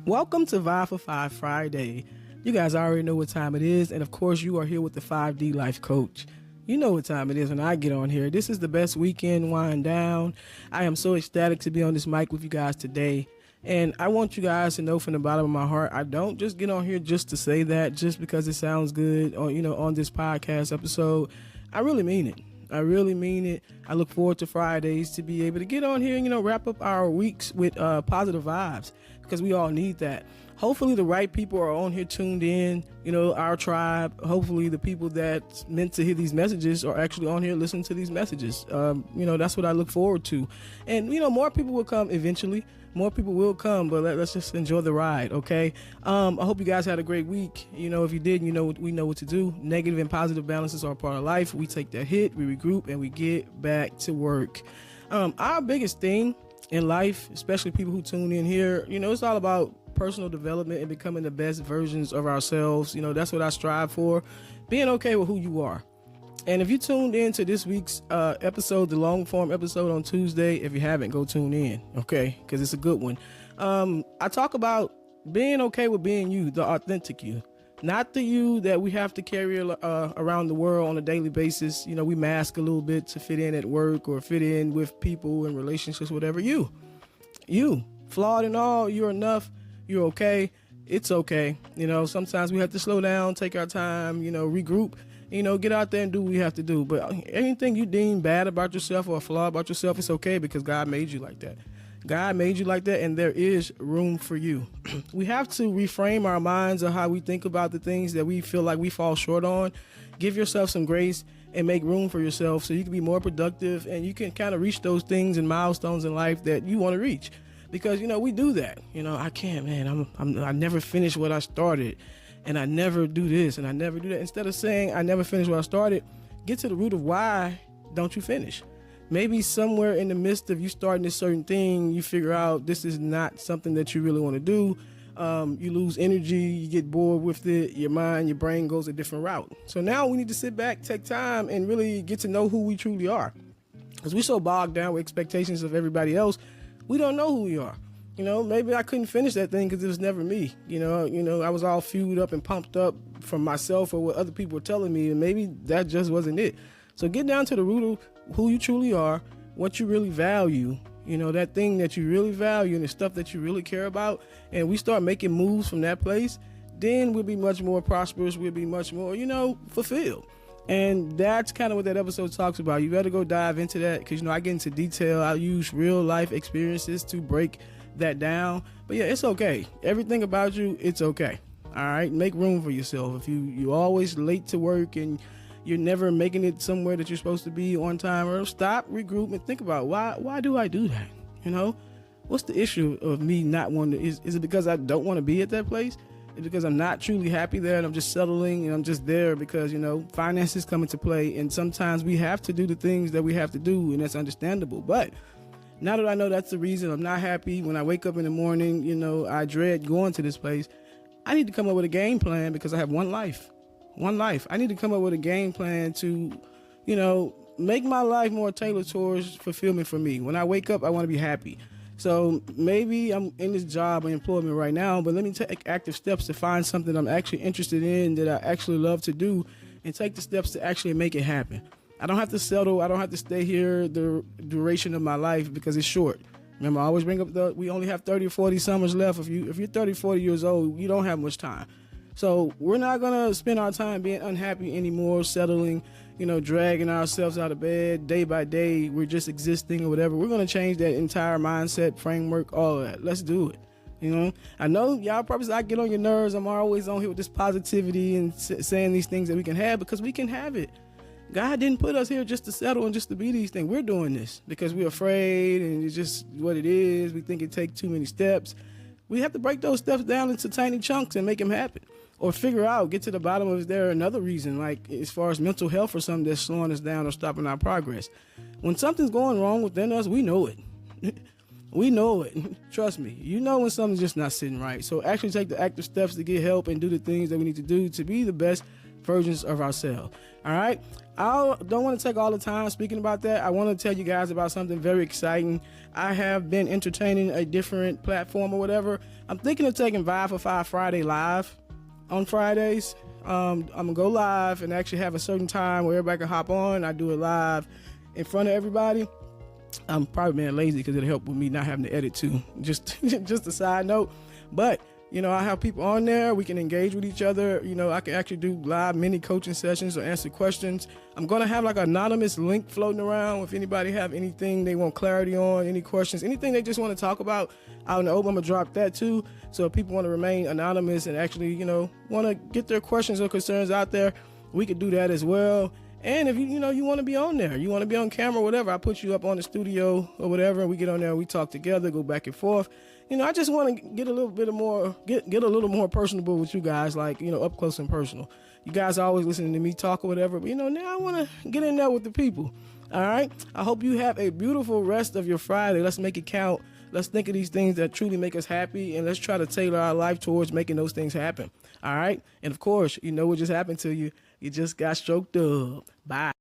Welcome to Vibe for 5 Friday. You guys already know what time it is, and of course you are here with the 5D Life Coach. You know what time it is when I get on here. This is the best weekend wind down. I am so ecstatic to be on this mic with you guys today. And I want you guys to know from the bottom of my heart, I don't just get on here just to say that, just because it sounds good on this podcast episode. I really mean it. I really mean it. I look forward to Fridays to be able to get on here and, wrap up our weeks with positive vibes, because we all need that. Hopefully the right people are on here tuned in, our tribe. Hopefully the people that's meant to hear these messages are actually on here listening to these messages. That's what I look forward to. And, more people will come eventually. More people will come, but let's just enjoy the ride, okay? I hope you guys had a great week. If you did, we know what to do. Negative and positive balances are a part of life. We take that hit, we regroup, and we get back to work. Our biggest thing in life, especially people who tune in here, it's all about personal development and becoming the best versions of ourselves. That's what I strive for. Being okay with who you are. And if you tuned in to this week's episode, the long form episode on Tuesday, if you haven't, go tune in, okay? Because it's a good one. I talk about being okay with being you, the authentic you. Not the you that we have to carry around the world on a daily basis. We mask a little bit to fit in at work or fit in with people and relationships, whatever. You, flawed and all, you're enough, you're okay, it's okay. Sometimes we have to slow down, take our time, regroup. Get out there and do what we have to do. But anything you deem bad about yourself or a flaw about yourself, it's okay, because God made you like that. God made you like that, and there is room for you. We have to reframe our minds of how we think about the things that we feel like we fall short on. Give yourself some grace and make room for yourself so you can be more productive and you can kind of reach those things and milestones in life that you want to reach. Because, we do that. I can't, man. I never finish what I started. And I never do this and I never do that. Instead of saying I never finished what I started, get to the root of why don't you finish. Maybe somewhere in the midst of you starting this certain thing, you figure out this is not something that you really want to do. You lose energy, you get bored with it, your mind, your brain goes a different route. So now we need to sit back, take time, and really get to know who we truly are. Because we're so bogged down with expectations of everybody else, we don't know who we are. Maybe I couldn't finish that thing because it was never me. I was all fueled up and pumped up from myself or what other people were telling me, and maybe that just wasn't it. So get down to the root of who you truly are, what you really value, that thing that you really value and the stuff that you really care about, and we start making moves from that place, then we'll be much more prosperous, we'll be much more, fulfilled. And that's kind of what that episode talks about. You better go dive into that because, I get into detail. I use real life experiences to break that down. But yeah, it's okay. Everything about you, it's okay. All right. Make room for yourself. If you always late to work and you're never making it somewhere that you're supposed to be on time, or stop, regroup, and think about why do I do that? What's the issue of me not wanting to? Is it because I don't want to be at that place? Is it because I'm not truly happy there and I'm just settling and I'm just there because, finances come into play, and sometimes we have to do the things that we have to do, and that's understandable. But now that I know that's the reason I'm not happy, when I wake up in the morning, I dread going to this place, I need to come up with a game plan because I have one life. I need to come up with a game plan to, make my life more tailored towards fulfillment for me. When I wake up, I want to be happy. So maybe I'm in this job or employment right now, but let me take active steps to find something I'm actually interested in, that I actually love to do, and take the steps to actually make it happen. I don't have to settle. I don't have to stay here the duration of my life because it's short. Remember, I always bring up we only have 30 or 40 summers left. If you're 30, 40 years old, you don't have much time. So we're not going to spend our time being unhappy anymore, settling, dragging ourselves out of bed day by day. We're just existing or whatever. We're going to change that entire mindset, framework, all of that. Let's do it. I know y'all probably say I get on your nerves. I'm always on here with this positivity and saying these things that we can have, because we can have it. God didn't put us here just to settle and just to be these things. We're doing this because we're afraid, and it's just what it is. We think it takes too many steps. We have to break those steps down into tiny chunks and make them happen. Or figure out, get to the bottom of, is there another reason, like as far as mental health or something that's slowing us down or stopping our progress. When something's going wrong within us, we know it. We know it. Trust me. When something's just not sitting right. So actually take the active steps to get help and do the things that we need to do to be the best versions of ourselves. All right. I don't want to take all the time speaking about that. I want to tell you guys about something very exciting. I have been entertaining a different platform or whatever. I'm thinking of taking Vibe for 5 Friday live on Fridays. I'm going to go live and actually have a certain time where everybody can hop on. I do it live in front of everybody. I'm probably being lazy because it'll help with me not having to edit too. Just a side note. But you know, I have people on there. We can engage with each other. You know, I can actually do live mini coaching sessions or answer questions. I'm going to have like an anonymous link floating around. If anybody have anything they want clarity on, any questions, anything they just want to talk about out in the open, I'm going to drop that too. So if people want to remain anonymous and actually, you know, want to get their questions or concerns out there, we could do that as well. And if you want to be on there, you want to be on camera, whatever, I put you up on the studio or whatever, and we get on there and we talk together, go back and forth. You know, I just want to get a little bit more, get a little more personable with you guys, like, you know, up close and personal. You guys are always listening to me talk or whatever, but, you know, now I want to get in there with the people. All right. I hope you have a beautiful rest of your Friday. Let's make it count. Let's think of these things that truly make us happy, and let's try to tailor our life towards making those things happen. All right. And of course, you know what just happened to you. You just got stroked up. Bye.